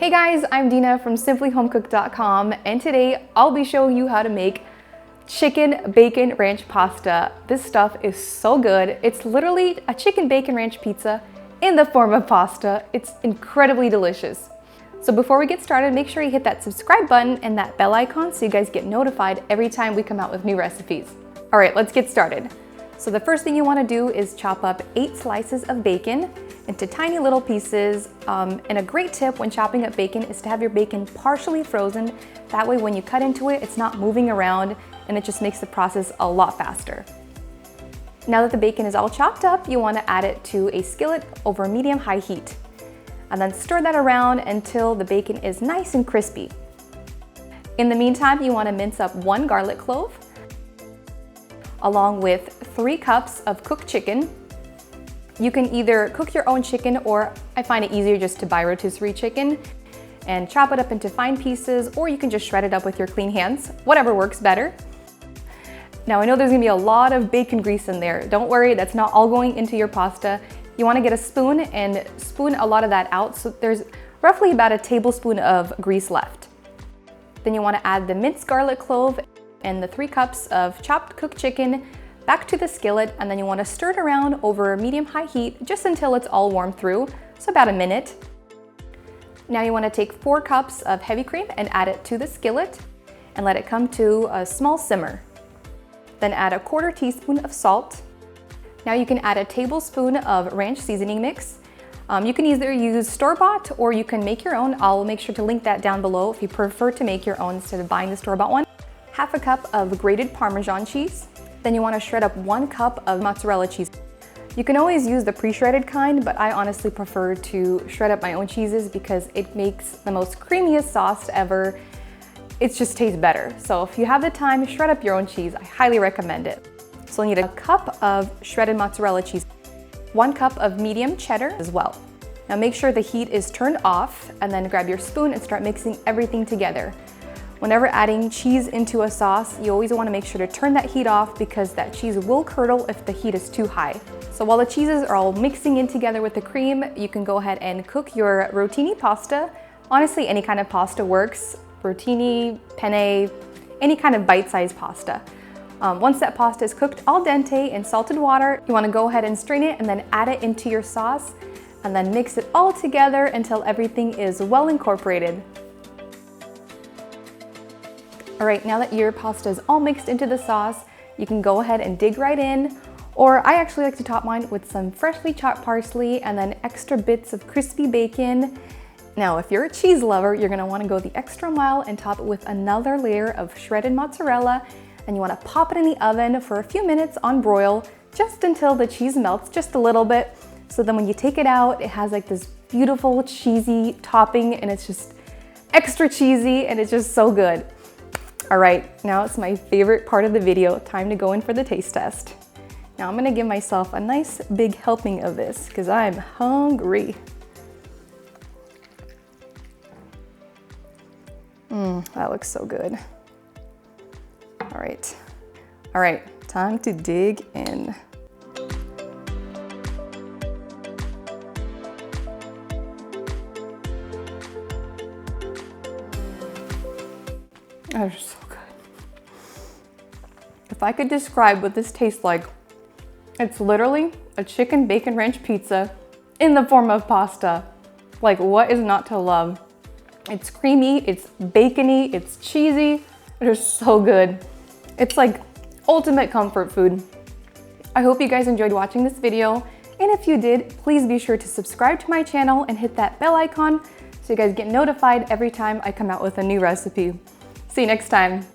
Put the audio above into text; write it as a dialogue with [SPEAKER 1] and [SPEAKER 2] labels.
[SPEAKER 1] Hey guys, I'm Dina from simplyhomecooked.com, and today I'll be showing you how to make chicken bacon ranch pasta. This stuff is so good. It's literally a chicken bacon ranch pizza in the form of pasta. It's incredibly delicious. So before we get started, make sure you hit that subscribe button and that bell icon so you guys get notified every time we come out with new recipes. All right, let's get started. So the first thing you want to do is chop up 8 slices of bacon into tiny little pieces. And a great tip when chopping up bacon is to have your bacon partially frozen. That way when you cut into it, it's not moving around and it just makes the process a lot faster. Now that the bacon is all chopped up, you want to add it to a skillet over medium-high heat. And then stir that around until the bacon is nice and crispy. In the meantime, you want to mince up 1 garlic clove, along with 3 cups of cooked chicken. You can either cook your own chicken, or I find it easier just to buy rotisserie chicken and chop it up into fine pieces, or you can just shred it up with your clean hands, whatever works better. Now I know there's gonna be a lot of bacon grease in there. Don't worry, that's not all going into your pasta. You wanna get a spoon and spoon a lot of that out, so there's roughly about a tablespoon of grease left. Then you wanna add the minced garlic clove and the 3 cups of chopped cooked chicken back to the skillet, and then you want to stir it around over medium-high heat just until it's all warmed through, so about a minute. Now you want to take 4 cups of heavy cream and add it to the skillet and let it come to a small simmer. Then add a 1/4 teaspoon of salt. Now you can add a tablespoon of ranch seasoning mix. You can either use store-bought or you can make your own. I'll make sure to link that down below if you prefer to make your own instead of buying the store-bought one. 1/2 cup of grated Parmesan cheese. Then you want to shred up 1 cup of mozzarella cheese. You can always use the pre-shredded kind, but I honestly prefer to shred up my own cheeses because it makes the most creamiest sauce ever. It just tastes better. So if you have the time, shred up your own cheese. I highly recommend it. So you'll need a cup of shredded mozzarella cheese, 1 cup of medium cheddar as well. Now make sure the heat is turned off and then grab your spoon and start mixing everything together. Whenever adding cheese into a sauce, you always want to make sure to turn that heat off because that cheese will curdle if the heat is too high. So while the cheeses are all mixing in together with the cream, you can go ahead and cook your rotini pasta. Honestly, any kind of pasta works. Rotini, penne, any kind of bite-sized pasta. Once that pasta is cooked al dente in salted water, you want to go ahead and strain it and then add it into your sauce and then mix it all together until everything is well incorporated. All right, now that your pasta is all mixed into the sauce, you can go ahead and dig right in, or I actually like to top mine with some freshly chopped parsley and then extra bits of crispy bacon. Now, if you're a cheese lover, you're gonna wanna go the extra mile and top it with another layer of shredded mozzarella, and you wanna pop it in the oven for a few minutes on broil, just until the cheese melts just a little bit. So then when you take it out, it has like this beautiful cheesy topping, and it's just extra cheesy, and it's just so good. All right, now it's my favorite part of the video. Time to go in for the taste test. Now I'm gonna give myself a nice big helping of this because I'm hungry. That looks so good. All right, time to dig in. That is so good. If I could describe what this tastes like, it's literally a chicken bacon ranch pizza in the form of pasta. Like, what is not to love? It's creamy, it's bacony, it's cheesy. It is so good. It's like ultimate comfort food. I hope you guys enjoyed watching this video. And if you did, please be sure to subscribe to my channel and hit that bell icon so you guys get notified every time I come out with a new recipe. See you next time.